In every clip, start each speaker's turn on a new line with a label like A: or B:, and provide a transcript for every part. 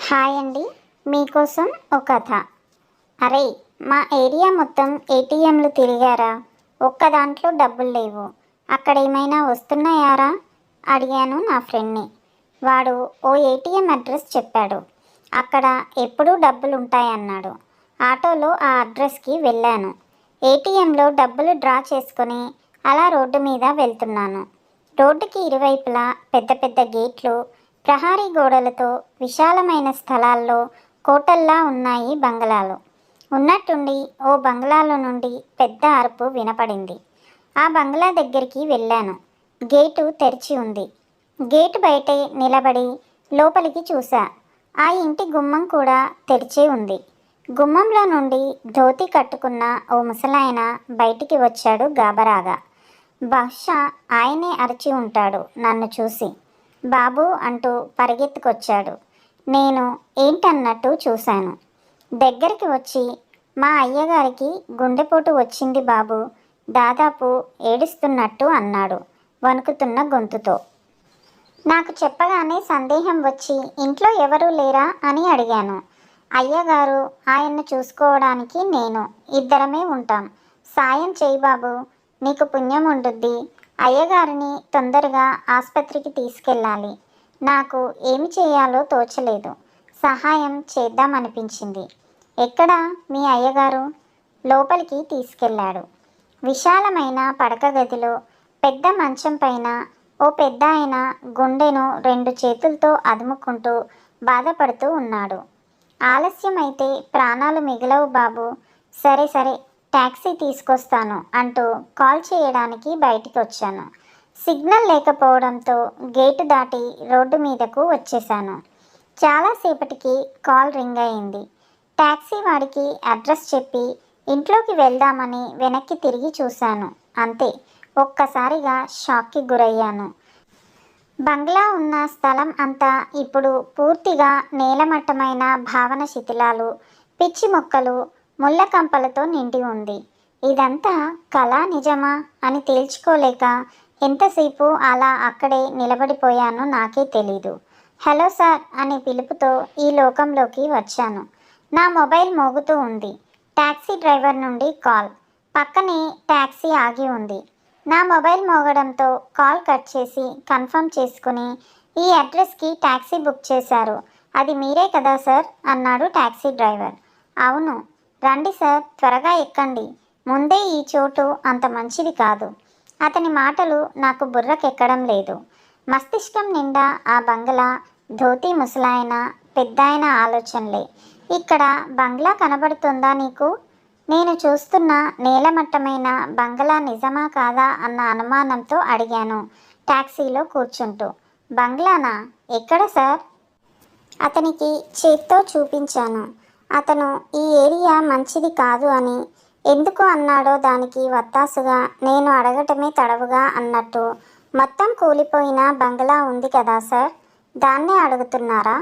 A: Hi అండి. మీకోసం ఒక కథ. అరే, మా ఏరియా మొత్తం ఏటీఎంలు తిరిగారా? ఒక్క దాంట్లో డబ్బులు లేవు. అక్కడ ఏమైనా వస్తున్నాయారా? అడిగాను నా ఫ్రెండ్ని. వాడు ఓ ఏటీఎం అడ్రస్ చెప్పాడు. అక్కడ ఎప్పుడూ డబ్బులు ఉంటాయన్నాడు. ఆటోలో ఆ అడ్రస్కి వెళ్ళాను. ఏటీఎంలో డబ్బులు డ్రా చేసుకొని అలా రోడ్డు మీద వెళ్తున్నాను. రోడ్డుకి ఇరువైపులా పెద్ద పెద్ద గేట్లు, ప్రహారీ గోడలతో విశాలమైన స్థలాల్లో కోటల్లా ఉన్నాయి బంగ్లాలు. ఉన్నట్టుండి ఓ బంగ్లాలో నుండి పెద్ద అరుపు వినపడింది. ఆ బంగ్లా దగ్గరికి వెళ్ళాను. గేటు తెరిచి ఉంది. గేటు బయటే నిలబడి లోపలికి చూశా. ఆ ఇంటి గుమ్మం కూడా తెరిచే ఉంది. గుమ్మంలో నుండి ధోతి కట్టుకున్న ఓ ముసలాయన బయటికి వచ్చాడు గాబరాగా. బహుశా ఆయనే అరిచి ఉంటాడు నన్ను చూసి. బాబు అంటూ పరిగెత్తుకొచ్చాడు. నేను ఏంటన్నట్టు చూశాను. దగ్గరికి వచ్చి, మా అయ్యగారికి గుండెపోటు వచ్చింది బాబు, దాదాపు ఏడుస్తున్నట్టు అన్నాడు వణుకుతున్న గొంతుతో. నాకు చెప్పగానే సందేహం వచ్చి ఇంట్లో ఎవరూ లేరా అని అడిగాను. అయ్యగారు, ఆయన్ను చూసుకోవడానికి నేను, ఇద్దరమే ఉంటాం. సాయం చేయి బాబు, నీకు పుణ్యం ఉండుద్ది. అయ్యగారిని తొందరగా ఆసుపత్రికి తీసుకెళ్ళాలి. నాకు ఏమి చేయాలో తోచలేదు. సహాయం చేద్దామనిపించింది. ఎక్కడా మీ అయ్యగారు? లోపలికి తీసుకెళ్ళాడు. విశాలమైన పడక గదిలో పెద్ద మంచం పైన ఓ పెద్ద ఆయన గుండెను 2 చేతులతో అదుముకుంటూ బాధపడుతూ ఉన్నాడు. ఆలస్యమైతే ప్రాణాలు మిగలవు బాబు. సరే సరే, ట్యాక్సీ తీసుకొస్తాను అంటూ కాల్ చేయడానికి బయటికి వచ్చాను. సిగ్నల్ లేకపోవడంతో గేటు దాటి రోడ్డు మీదకు వచ్చేశాను. చాలాసేపటికి కాల్ రింగ్ అయింది. ట్యాక్సీ వాడికి అడ్రస్ చెప్పి ఇంట్లోకి వెళ్దామని వెనక్కి తిరిగి చూశాను. అంతే, ఒక్కసారిగా షాక్కి గురయ్యాను. బంగ్లా ఉన్న స్థలం అంతా ఇప్పుడు పూర్తిగా నేలమట్టమైన భావన శిథిలాలు, పిచ్చి మొక్కలు, ముళ్ళ కంపలతో నిండి ఉంది. ఇదంతా కళా నిజమా అని తేల్చుకోలేక ఎంతసేపు అలా అక్కడే నిలబడిపోయానో నాకే తెలీదు. హలో సార్ అనే పిలుపుతో ఈ లోకంలోకి వచ్చాను. నా మొబైల్ మోగుతూ ఉంది. ట్యాక్సీ డ్రైవర్ నుండి కాల్. పక్కనే ట్యాక్సీ ఆగి ఉంది. నా మొబైల్ మోగడంతో కాల్ కట్ చేసి కన్ఫర్మ్ చేసుకుని, ఈ అడ్రస్కి ట్యాక్సీ బుక్ చేశారు, అది మీరే కదా సార్ అన్నాడు ట్యాక్సీ డ్రైవర్. అవును. రండి సార్, త్వరగా ఎక్కండి. ముందే ఈ చోటు అంత మంచిది కాదు. అతని మాటలు నాకు బుర్రకెక్కడం లేదు. మస్తిష్కం నిండా ఆ బంగ్లా, ధోతి ముసలాయన, పెద్దాయన ఆలోచనలే. ఇక్కడ బంగ్లా కనబడుతుందా నీకు? నేను చూస్తున్న నేలమట్టమైన బంగ్లా నిజమా కాదా అన్న అనుమానంతో అడిగాను ట్యాక్సీలో కూర్చుంటూ. బంగ్లానా? ఎక్కడ సార్? అతనికి చేత్తో చూపించాను. అతను ఈ ఏరియా మంచిది కాదు అని ఎందుకు అన్నాడో దానికి వత్తాసుగా నేను అడగటమే తడవుగా అన్నట్టు, మొత్తం కూలిపోయిన బంగ్లా ఉంది కదా సార్, దాన్నే అడుగుతున్నారా?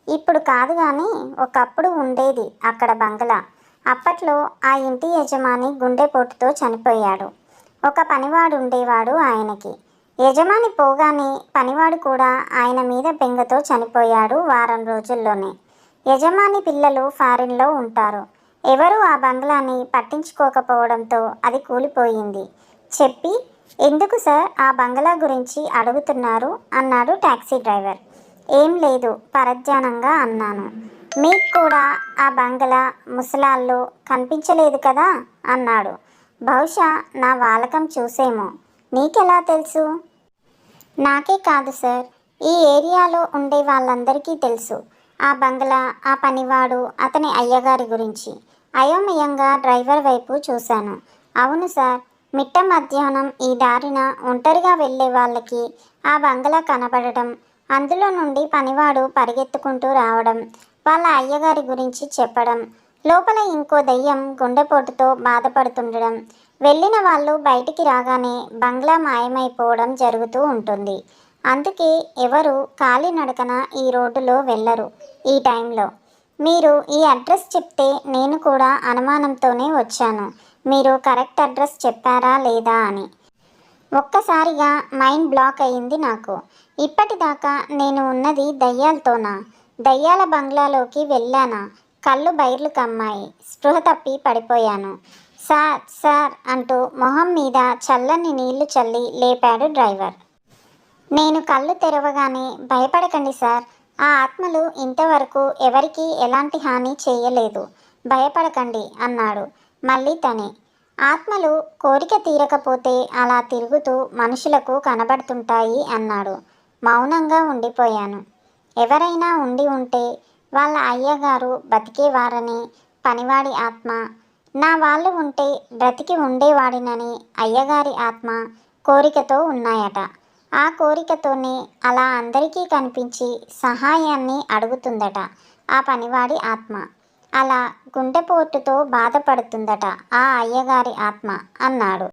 A: ఇప్పుడు కాదు కానీ ఒకప్పుడు ఉండేది అక్కడ బంగ్లా. అప్పట్లో ఆ ఇంటి యజమాని గుండెపోటుతో చనిపోయాడు. ఒక పనివాడు ఉండేవాడు ఆయనకి. యజమాని పోగానే పనివాడు కూడా ఆయన మీద బెంగతో చనిపోయాడు వారం రోజుల్లోనే. యజమాని పిల్లలు ఫారిన్లో ఉంటారు. ఎవరూ ఆ బంగ్లాని పట్టించుకోకపోవడంతో అది కూలిపోయింది. చెప్పి, ఎందుకు సార్ ఆ బంగ్లా గురించి అడుగుతున్నారు అన్నాడు ట్యాక్సీ డ్రైవర్. ఏం లేదు, పరధ్యానంగా అన్నాను. మీకు కూడా ఆ బంగ్లా ముసలాల్లో కనిపించలేదు కదా అన్నాడు. బహుశా నా వాలకం చూసేమో. నీకెలా తెలుసు? నాకే కాదు సార్, ఈ ఏరియాలో ఉండే వాళ్ళందరికీ తెలుసు ఆ బంగ్లా, ఆ పనివాడు, అతని అయ్యగారి గురించి. అయోమయంగా డ్రైవర్ వైపు చూశాను. అవును సార్, మిట్ట మధ్యాహ్నం ఈ దారిన ఒంటరిగా వెళ్ళే వాళ్ళకి ఆ బంగ్లా కనబడడం, అందులో నుండి పనివాడు పరిగెత్తుకుంటూ రావడం, వాళ్ళ అయ్యగారి గురించి చెప్పడం, లోపల ఇంకో దెయ్యం గుండెపోటుతో బాధపడుతుండడం, వెళ్ళిన వాళ్ళు బయటికి రాగానే బంగ్లా మాయమైపోవడం జరుగుతూ ఉంటుంది. అందుకే ఎవరు కాలినడకన ఈ రోడ్డులో వెళ్ళరు ఈ టైంలో. మీరు ఈ అడ్రస్ చెప్తే నేను కూడా అనుమానంతోనే వచ్చాను, మీరు కరెక్ట్ అడ్రస్ చెప్పారా లేదా అని. ఒక్కసారిగా మైండ్ బ్లాక్ అయింది నాకు. ఇప్పటిదాకా నేను ఉన్నది దయ్యాలతోనా? దయ్యాల బంగ్లాలోకి వెళ్ళానా, కళ్ళు బైర్లు కమ్మాయి, స్పృహ తప్పి పడిపోయాను. సార్ సార్ అంటూ మొహం మీద చల్లని నీళ్లు చల్లి లేపాడు డ్రైవర్. నేను కళ్ళు తెరవగానే, భయపడకండి సార్, ఆ ఆత్మలు ఇంతవరకు ఎవరికీ ఎలాంటి హాని చేయలేదు, భయపడకండి అన్నాడు మళ్ళీ తనే. ఆత్మలు కోరిక తీరకపోతే అలా తిరుగుతూ మనుషులకు కనబడుతుంటాయి అన్నాడు. మౌనంగా ఉండిపోయాను. ఎవరైనా ఉండి ఉంటే వాళ్ళ అయ్యగారు బతికేవారని పనివాడి ఆత్మ, నా వాళ్ళు ఉంటే బ్రతికి ఉండేవాడినని అయ్యగారి ఆత్మ కోరికతో ఉన్నాయట. ఆ కోరికతోనే అలా అందరికీ కనిపించి సహాయాన్ని అడుగుతుందట ఆ పనివాడి ఆత్మ. అలా గుండెపోటుతో బాధపడుతుందట ఆ అయ్యగారి ఆత్మ అన్నాడు.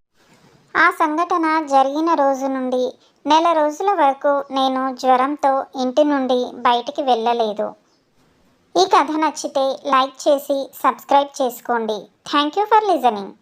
A: ఆ సంఘటన జరిగిన రోజు నుండి నెల రోజుల వరకు నేను జ్వరంతో ఇంటి నుండి బయటికి వెళ్ళలేదు. ఈ కథ నచ్చితే లైక్ చేసి సబ్స్క్రైబ్ చేసుకోండి. Thank you for listening.